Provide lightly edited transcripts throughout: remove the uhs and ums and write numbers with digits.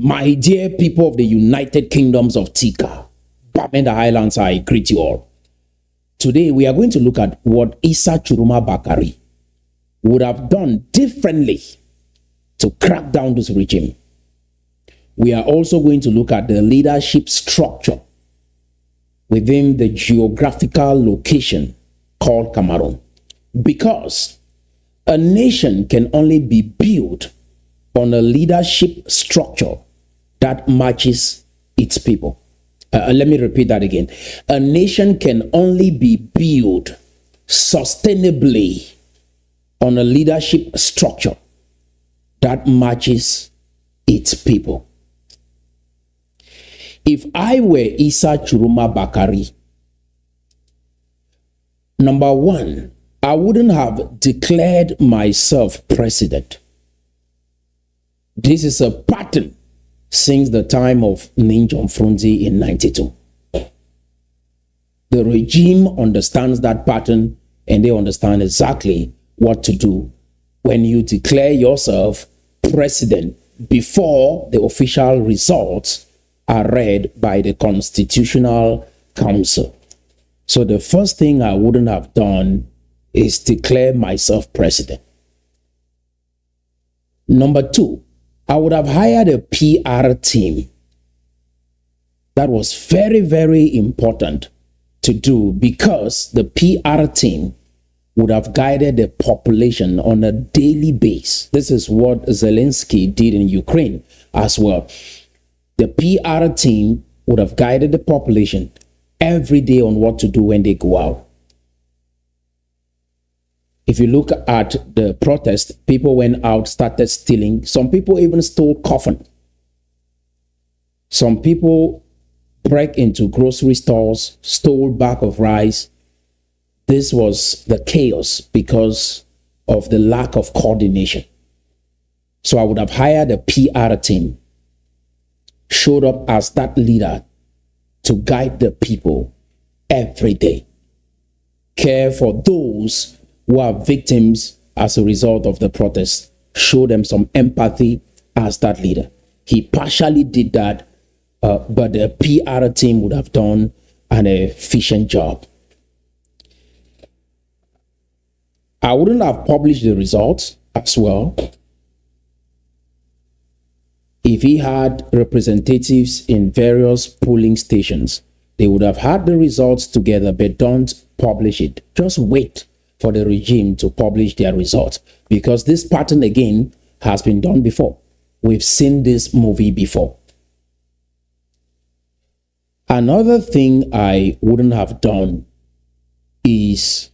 My dear people of the United Kingdoms of Tikar, Bamenda Highlands, I greet you all. Today we are going to look at what Issa Tchiruma Bakari would have done differently to crack down this regime. We are also going to look at the leadership structure within the geographical location called Cameroon. Because a nation can only be built on a leadership structure that matches its people. Let me repeat that again. A nation can only be built sustainably on a leadership structure that matches its people. If I were Issa Tchiruma Bakari, number one, I wouldn't have declared myself president. This is a pattern since the time of Ninjom Frunzi in 92. The regime understands that pattern and they understand exactly what to do when you declare yourself president before the official results are read by the Constitutional Council. So the first thing I wouldn't have done is declare myself president. Number two, I would have hired a PR team. That was very, very important to do because the PR team would have guided the population on a daily basis. This is what Zelensky did in Ukraine as well. The PR team would have guided the population every day on what to do when they go out. If you look at the protest, people went out, started stealing. Some people even stole coffin. Some people break into grocery stores, stole bag of rice. This was the chaos because of the lack of coordination. So I would have hired a PR team, showed up as that leader to guide the people every day, care for those who are victims as a result of the protest, show them some empathy as that leader. He partially did that, but the PR team would have done an efficient job. I wouldn't have published the results as well. If he had representatives in various polling stations, they would have had the results together, but don't publish it. Just wait for the regime to publish their results, because this pattern again has been done before. We've seen this movie before. Another thing I wouldn't have done is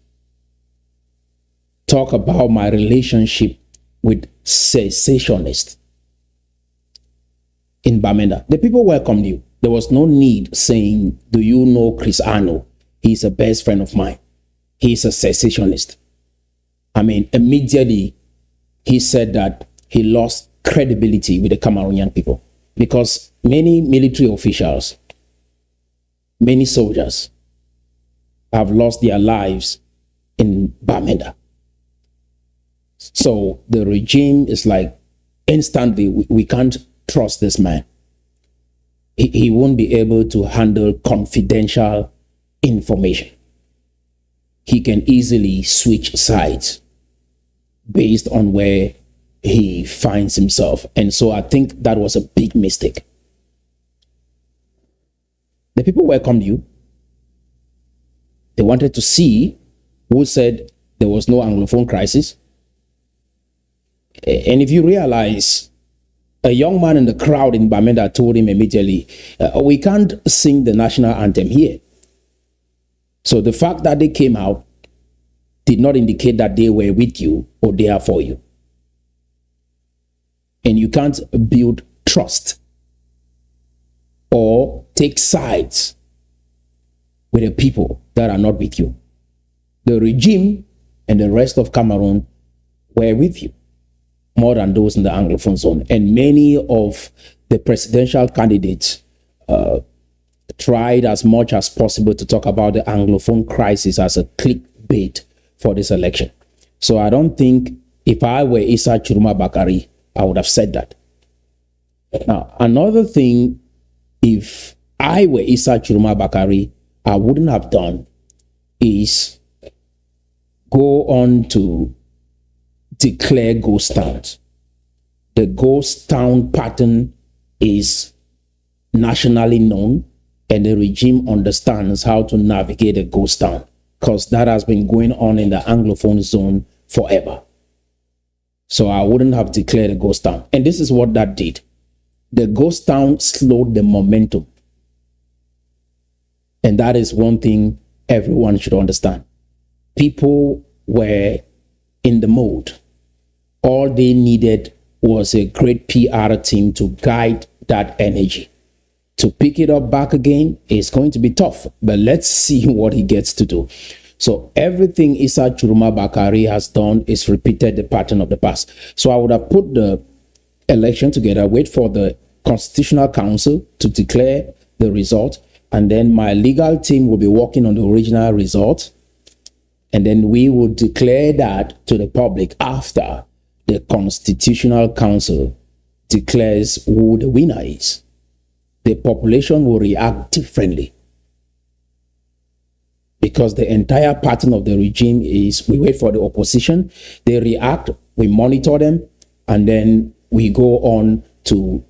talk about my relationship with cessationists in Bamenda. The people welcomed you. There was no need saying, do you know Chris Arno? He's a best friend of mine. He's a cessationist. I mean, immediately he said that he lost credibility with the Cameroonian people because many military officials, many soldiers have lost their lives in Bamenda. So the regime is like, instantly, we can't trust this man. He won't be able to handle confidential information. He can easily switch sides based on where he finds himself. And so I think that was a big mistake. The people welcomed you. They wanted to see who said there was no Anglophone crisis. And if you realize, a young man in the crowd in Bamenda told him immediately, we can't sing the national anthem here. So the fact that they came out did not indicate that they were with you or they are for you. And you can't build trust or take sides with the people that are not with you. The regime and the rest of Cameroon were with you, more than those in the Anglophone zone. And many of the presidential candidates tried as much as possible to talk about the Anglophone crisis as a clickbait for this election. So I don't think if I were Issa Tchiruma Bakari, I would have said that. Now, another thing, if I were Issa Tchiruma Bakari, I wouldn't have done is go on to declare ghost towns. The ghost town pattern is nationally known, and the regime understands how to navigate a ghost town, because that has been going on in the Anglophone zone forever. So I wouldn't have declared a ghost town. And this is what that did. The ghost town slowed the momentum. And that is one thing everyone should understand. People were in the mode. All they needed was a great PR team to guide that energy. To pick it up back again is going to be tough, but let's see what he gets to do. So everything Issa Tchiruma Bakari has done is repeated the pattern of the past. So I would have put the election together, wait for the Constitutional Council to declare the result, and then my legal team will be working on the original result, and then we will declare that to the public after the Constitutional Council declares who the winner is. The population will react differently, because the entire pattern of the regime is we wait for the opposition, they react, we monitor them, and then we go on to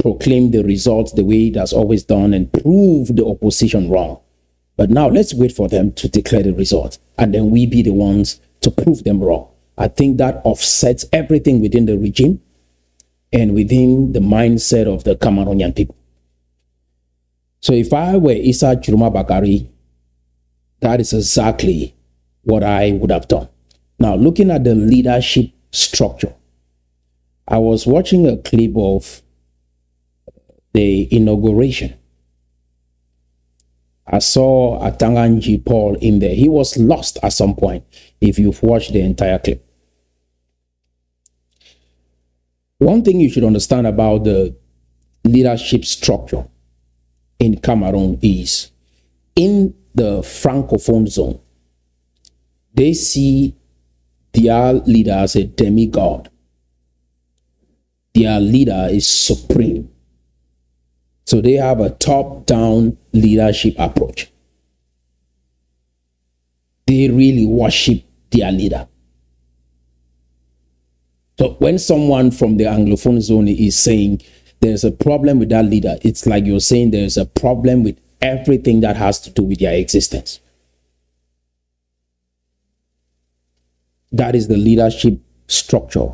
proclaim the results the way it has always done and prove the opposition wrong. But now let's wait for them to declare the results, and then we be the ones to prove them wrong. I think that offsets everything within the regime and within the mindset of the Cameroonian people. So if I were Issa Tchiruma Bakari, that is exactly what I would have done. Now, looking at the leadership structure, I was watching a clip of the inauguration. I saw Atanganji Paul in there. He was lost at some point, if you've watched the entire clip. One thing you should understand about the leadership structure in Cameroon is, in the Francophone zone, they see their leader as a demigod. Their leader is supreme. So they have a top-down leadership approach. They really worship their leader. So when someone from the Anglophone zone is saying there's a problem with that leader, it's like you're saying there's a problem with everything that has to do with their existence. That is the leadership structure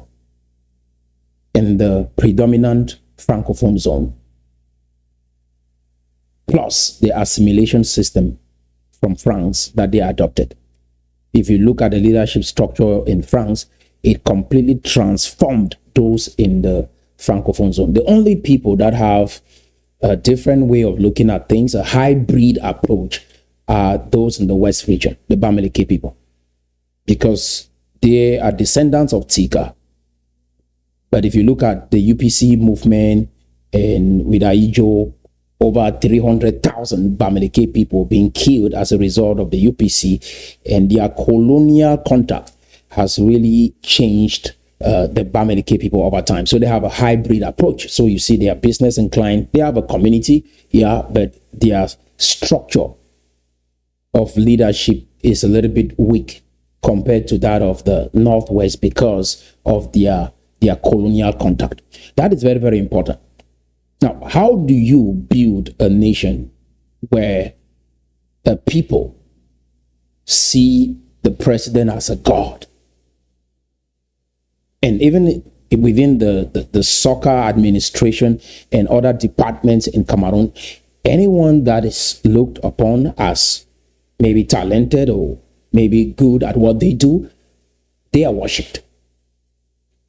in the predominant Francophone zone, plus the assimilation system from France that they adopted. If you look at the leadership structure in France, it completely transformed those in the Francophone zone. The only people that have a different way of looking at things, a hybrid approach, are those in the West region, the Bamenda people, because they are descendants of Tikar. But if you look at the UPC movement, and with Aijo, over 300,000 Bamenda people being killed as a result of the UPC, and their colonial contact has really changed the Bamenda people over time. So they have a hybrid approach. So you see, they are business inclined. They have a community, yeah, but their structure of leadership is a little bit weak compared to that of the Northwest because of their colonial contact. That is very, very important. Now, how do you build a nation where the people see the president as a god? And even within the soccer administration and other departments in Cameroon, anyone that is looked upon as maybe talented or maybe good at what they do, they are worshipped.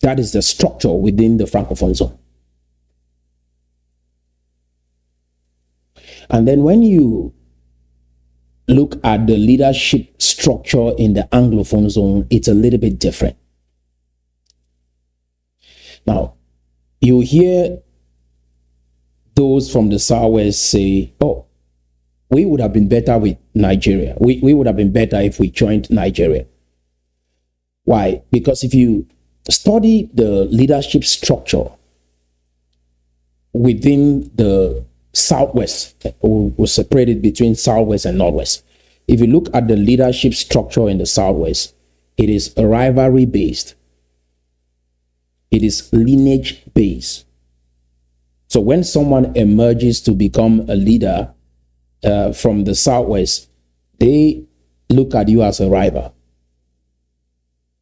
That is the structure within the Francophone zone. And then when you look at the leadership structure in the Anglophone zone, it's a little bit different. Now, you hear those from the Southwest say, oh, we would have been better with Nigeria. We would have been better if we joined Nigeria. Why? Because if you study the leadership structure within the Southwest. We'll separate it between Southwest and Northwest. If you look at the leadership structure in the Southwest, it is rivalry based. It is lineage based. So when someone emerges to become a leader from the Southwest, they look at you as a rival,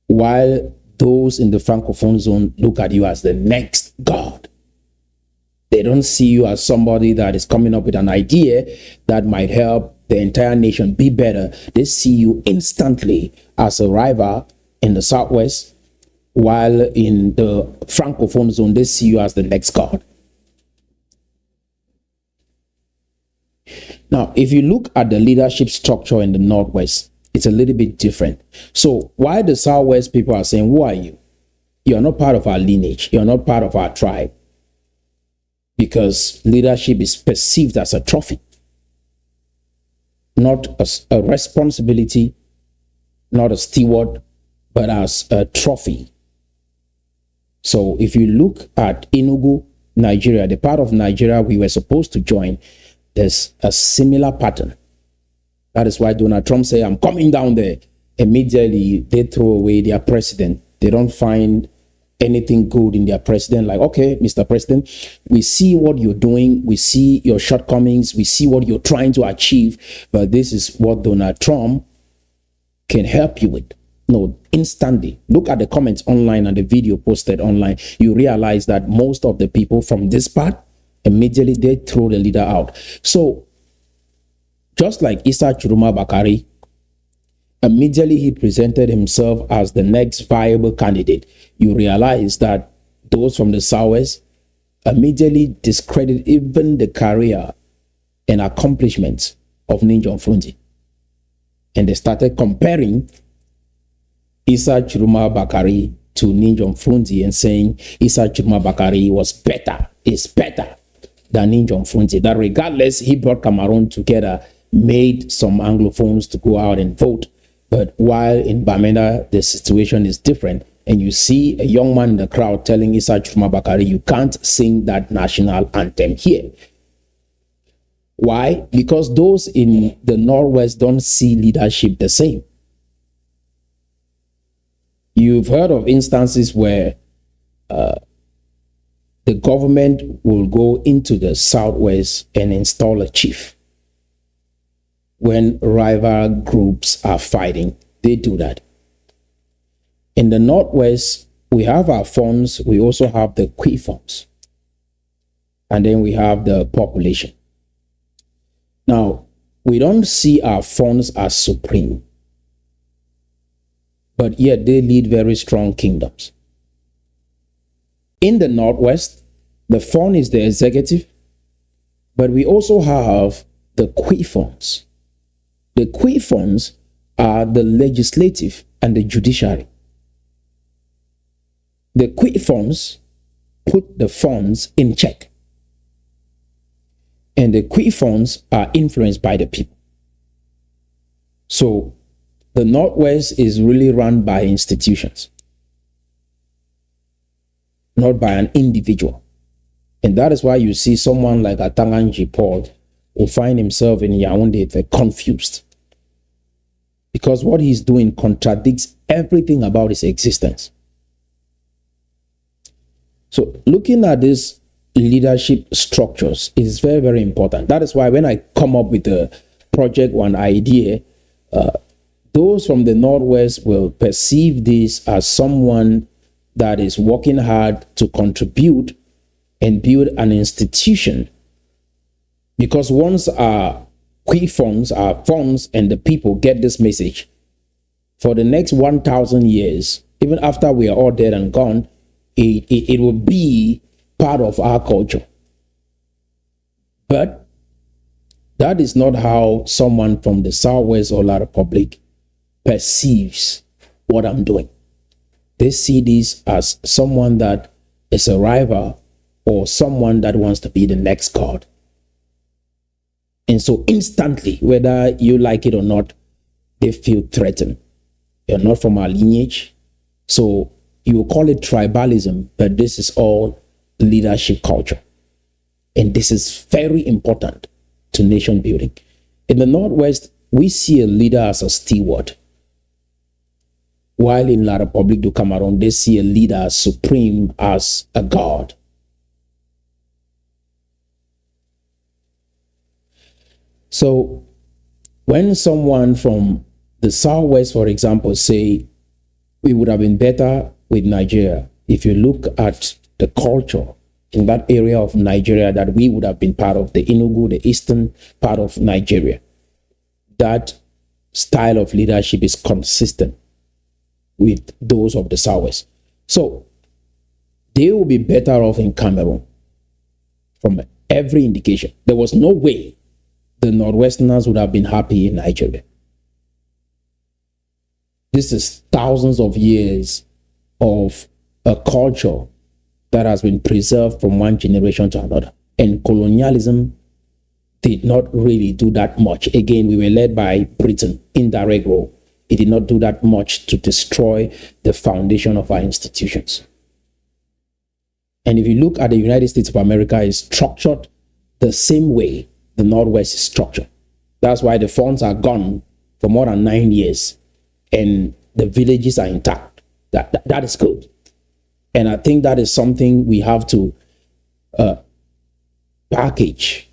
while those in the Francophone zone look at you as the next god. They don't see you as somebody that is coming up with an idea that might help the entire nation be better. They see you instantly as a rival in the Southwest, while in the Francophone zone, they see you as the next god. Now, if you look at the leadership structure in the Northwest, it's a little bit different. So why the Southwest people are saying, who are you? You're not part of our lineage. You're not part of our tribe. Because leadership is perceived as a trophy, not as a responsibility, not a steward, but as a trophy. So if you look at Enugu, Nigeria, the part of Nigeria we were supposed to join, there's a similar pattern. That is why Donald Trump said, I'm coming down there. Immediately, they throw away their president. They don't find anything good in their president. Like, okay, Mr. President, we see what you're doing. We see your shortcomings. We see what you're trying to achieve. But this is what Donald Trump can help you with. No, instantly. Look at the comments online and the video posted online. You realize that most of the people from this part, immediately they throw the leader out. So just like Issa Tchiruma Bakari, immediately he presented himself as the next viable candidate. You realize that those from the Southwest immediately discredit even the career and accomplishments of Ninjom Frunzi. And they started comparing Issa Tchiruma Bakari to Ninjom Frunzi and saying Issa Tchiruma Bakari was better, is better than Ninjom Frunzi. That regardless, he brought Cameroon together, made some Anglophones to go out and vote. But while in Bamenda, the situation is different, and you see a young man in the crowd telling Issa Tchiruma Bakari, you can't sing that national anthem here. Why? Because those in the Northwest don't see leadership the same. You've heard of instances where the government will go into the Southwest and install a chief. When rival groups are fighting, they do that. In the Northwest, we have our funds. We also have the key funds. And then we have the population. Now, we don't see our funds as supreme, but yet they lead very strong kingdoms. In the Northwest, the fund is the executive, but we also have the key funds. The key funds are the legislative and the judiciary. The key funds put the funds in check. And the key funds are influenced by the people. So the Northwest is really run by institutions, not by an individual. And that is why you see someone like Atanganji Paul will find himself in Yaoundé confused, because what he's doing contradicts everything about his existence. So looking at these leadership structures is very, very important. That is why when I come up with a project, one idea, those from the Northwest will perceive this as someone that is working hard to contribute and build an institution. Because once our key funds, our funds and the people get this message, for the next 1,000 years, even after we are all dead and gone, it will be part of our culture. But that is not how someone from the Southwest or La Republic perceives what I'm doing. They see this as someone that is a rival or someone that wants to be the next god. And so instantly, whether you like it or not, they feel threatened. You're not from our lineage. So you will call it tribalism, but this is all leadership culture. And this is very important to nation building. In the Northwest, we see a leader as a steward, while in La République du Cameroon, they see a leader as supreme, as a god. So when someone from the Southwest, for example, say, we would have been better with Nigeria, if you look at the culture in that area of Nigeria that we would have been part of, the Enugu, the eastern part of Nigeria, that style of leadership is consistent with those of the Southwest. So they will be better off in Cameroon from every indication. There was no way the Northwesterners would have been happy in Nigeria. This is thousands of years of a culture that has been preserved from one generation to another. And colonialism did not really do that much. Again, we were led by Britain, indirect role. It did not do that much to destroy the foundation of our institutions. And if you look at the United States of America, it's structured the same way the Northwest is structured. That's why the funds are gone for more than 9 years and the villages are intact. That is good. And I think that is something we have to package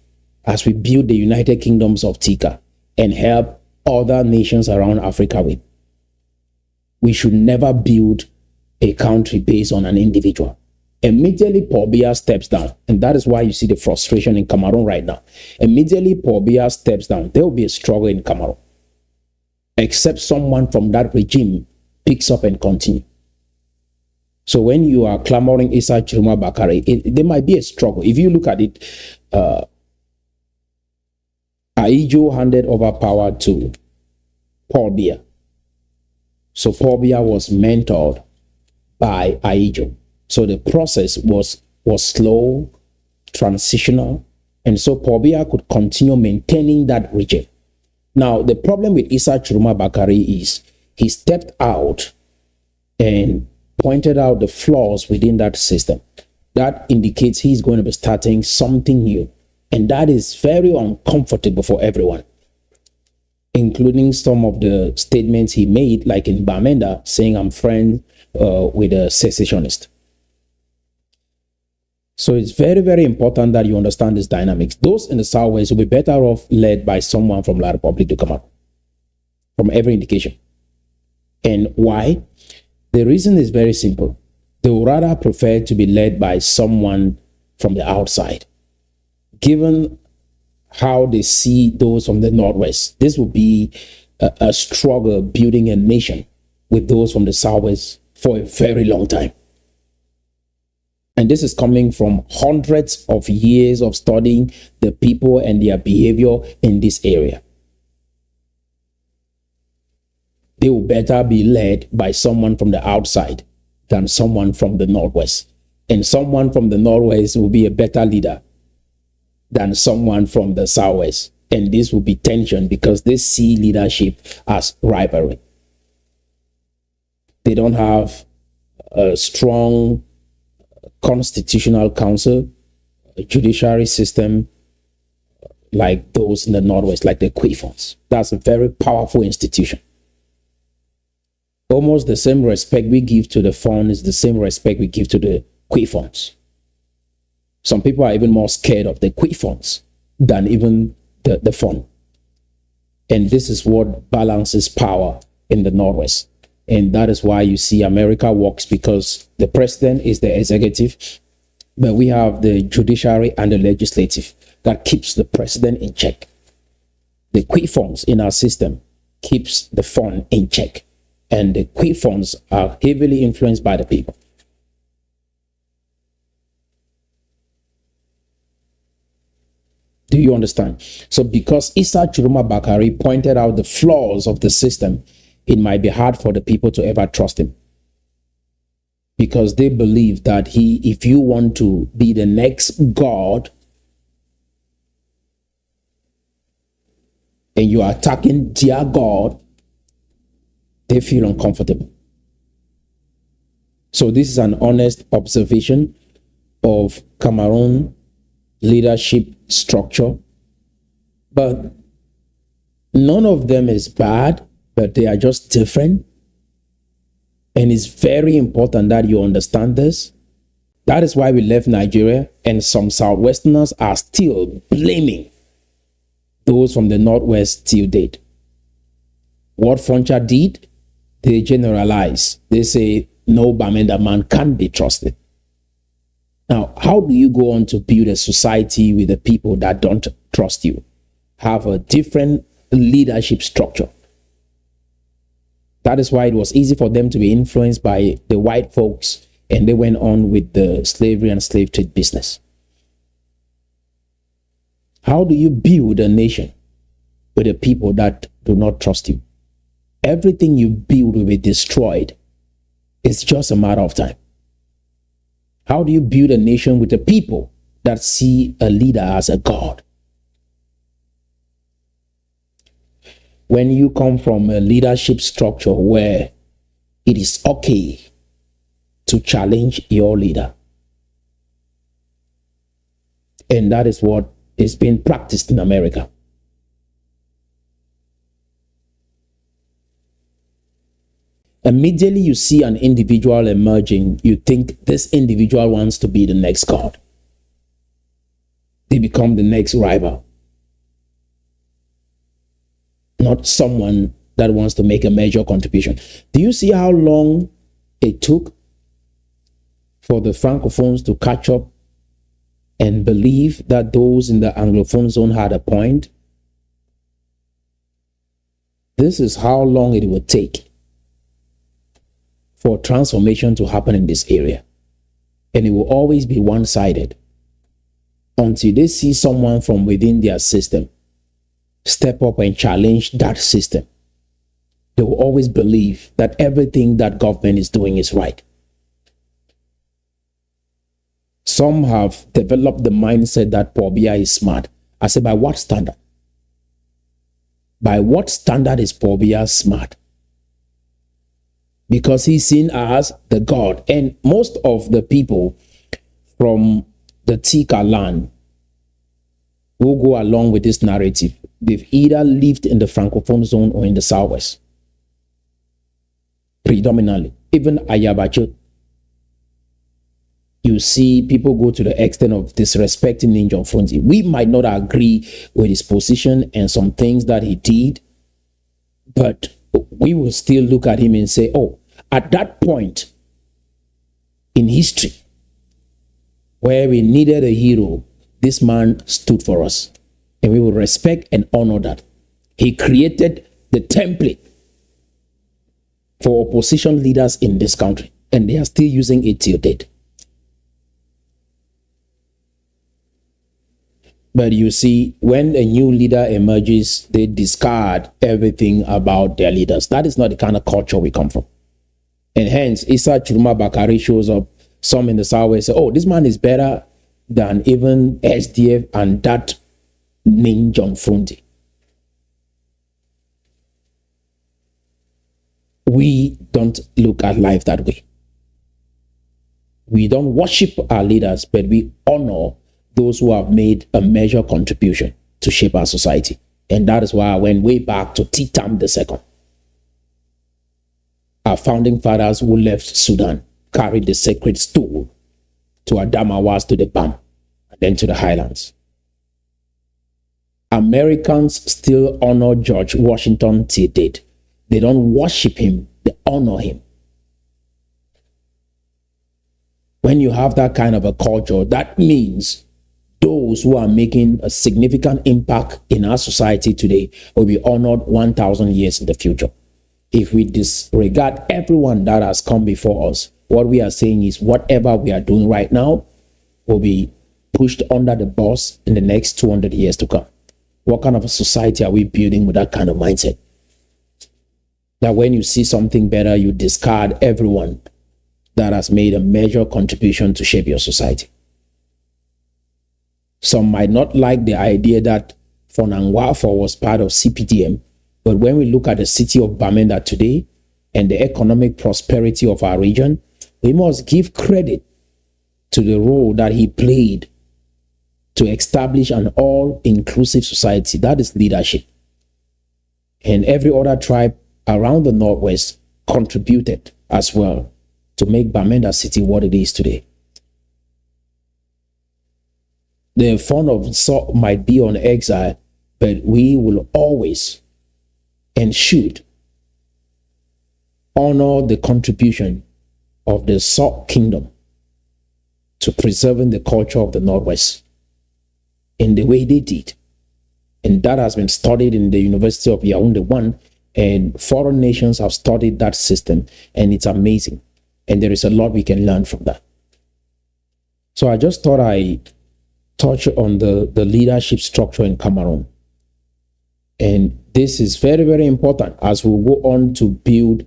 as we build the United Kingdoms of Tikar and help other nations around Africa with. We should never build a country based on an individual. Immediately Paul Biya steps down, and that is why you see the frustration in Cameroon right now. Immediately Paul Biya steps down, there will be a struggle in Cameroon, except someone from that regime picks up and continue. So when you are clamoring Issa Tchiruma Bakari, there might be a struggle. If you look at it, Aijo handed over power to Paul Biya. So Paul Biya was mentored by Aijo. So the process was slow, transitional, and so Paul Biya could continue maintaining that region. Now, the problem with Issa Tchiruma Bakari is he stepped out and pointed out the flaws within that system. That indicates he's going to be starting something new. And that is very uncomfortable for everyone, including some of the statements he made, like in Bamenda, saying I'm friends with a secessionist. So it's very, very important that you understand this dynamics. Those in the Southwest will be better off led by someone from La République du Cameroon, from every indication. And why? The reason is very simple. They would rather prefer to be led by someone from the outside. Given how they see those from the Northwest, this will be a struggle building a nation with those from the Southwest for a very long time. And this is coming from hundreds of years of studying the people and their behavior in this area. They will better be led by someone from the outside than someone from the Northwest. And someone from the Northwest will be a better leader than someone from the Southwest. And this will be tension because they see leadership as rivalry. They don't have a strong constitutional council, a judiciary system like those in the Northwest, like the Quifons. That's a very powerful institution. Almost the same respect we give to the Fon is the same respect we give to the Quifons. Some people are even more scared of the Quifons than even the Fon. And this is what balances power in the Northwest. And that is why you see America works, because the president is the executive, but we have the judiciary and the legislative that keeps the president in check. The Quifons in our system keeps the Fon in check. And the Quifons are heavily influenced by the people. Do you understand? So because Issa Tchiruma Bakari pointed out the flaws of the system, it might be hard for the people to ever trust him. Because they believe that if you want to be the next God, and you are attacking their God, they feel uncomfortable. So this is an honest observation of Cameroon leadership structure, but none of them is bad, but they are just different. And it's very important that you understand this. That is why we left Nigeria, and some Southwesterners are still blaming those from the Northwest till date. What Foncha did, they generalize. They say, no Bamenda man can be trusted. Now, how do you go on to build a society with the people that don't trust you? Have a different leadership structure. That is why it was easy for them to be influenced by the white folks, and they went on with the slavery and slave trade business. How do you build a nation with the people that do not trust you? Everything you build will be destroyed. It's just a matter of time. How do you build a nation with the people that see a leader as a god? When you come from a leadership structure where it is okay to challenge your leader, and that is what is being practiced in America. Immediately you see an individual emerging, you think this individual wants to be the next god. They become the next rival. Not someone that wants to make a major contribution. Do you see how long it took for the Francophones to catch up and believe that those in the Anglophone zone had a point? This is how long it would take for transformation to happen in this area. And it will always be one-sided until they see someone from within their system step up and challenge that system. They will always believe that everything that government is doing is right. Some have developed the mindset that Pobia is smart. I say, by what standard? By what standard is Pobia smart? Because he's seen as the god. And most of the people from the Tikar land who go along with this narrative, they've either lived in the Francophone zone or in the Southwest. Predominantly. Even Ayabacho. You see people go to the extent of disrespecting Ninja Fronti. We might not agree with his position and some things that he did, but we will still look at him and say, oh, at that point in history where we needed a hero, this man stood for us, and we will respect and honor that. He created the template for opposition leaders in this country, and they are still using it till date. But you see, when a new leader emerges, they discard everything about their leaders. That is not the kind of culture we come from. And hence, Issa Tchiruma Bakari shows up, some in the Southwest say, oh, this man is better than even SDF and that Ninja Fronti. We don't look at life that way. We don't worship our leaders, but we honor those who have made a major contribution to shape our society. And that is why I went way back to Titam II. Our founding fathers who left Sudan carried the sacred stool to Adamawas, to the Bam, and then to the Highlands. Americans still honor George Washington till date. They don't worship him, they honor him. When you have that kind of a culture, that means those who are making a significant impact in our society today will be honored 1,000 years in the future. If we disregard everyone that has come before us, what we are saying is whatever we are doing right now will be pushed under the bus in the next 200 years to come. What kind of a society are we building with that kind of mindset? That when you see something better, you discard everyone that has made a major contribution to shape your society. Some might not like the idea that Fonangwafo was part of CPDM, but when we look at the city of Bamenda today and the economic prosperity of our region, we must give credit to the role that he played to establish an all-inclusive society. That is leadership. And every other tribe around the Northwest contributed as well to make Bamenda City what it is today. The fun of Salt might be on exile, but we will always and should honor the contribution of the Salt Kingdom to preserving the culture of the Northwest in the way they did. And that has been studied in the University of Yaoundé 1, and foreign nations have studied that system, and it's amazing. And there is a lot we can learn from that. So I just thought I touch on the leadership structure in Cameroon. And this is very, very important as we go on to build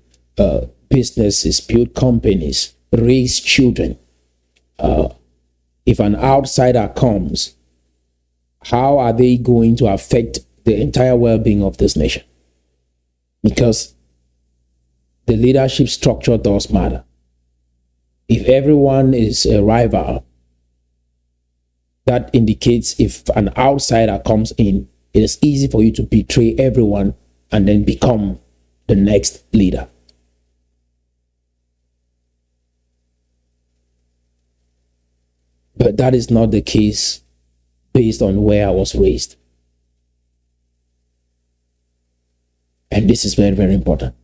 businesses, build companies, raise children. If an outsider comes, how are they going to affect the entire well-being of this nation? Because the leadership structure does matter. If everyone is a rival, that indicates if an outsider comes in, it is easy for you to betray everyone and then become the next leader. But that is not the case based on where I was raised. And this is very, very important.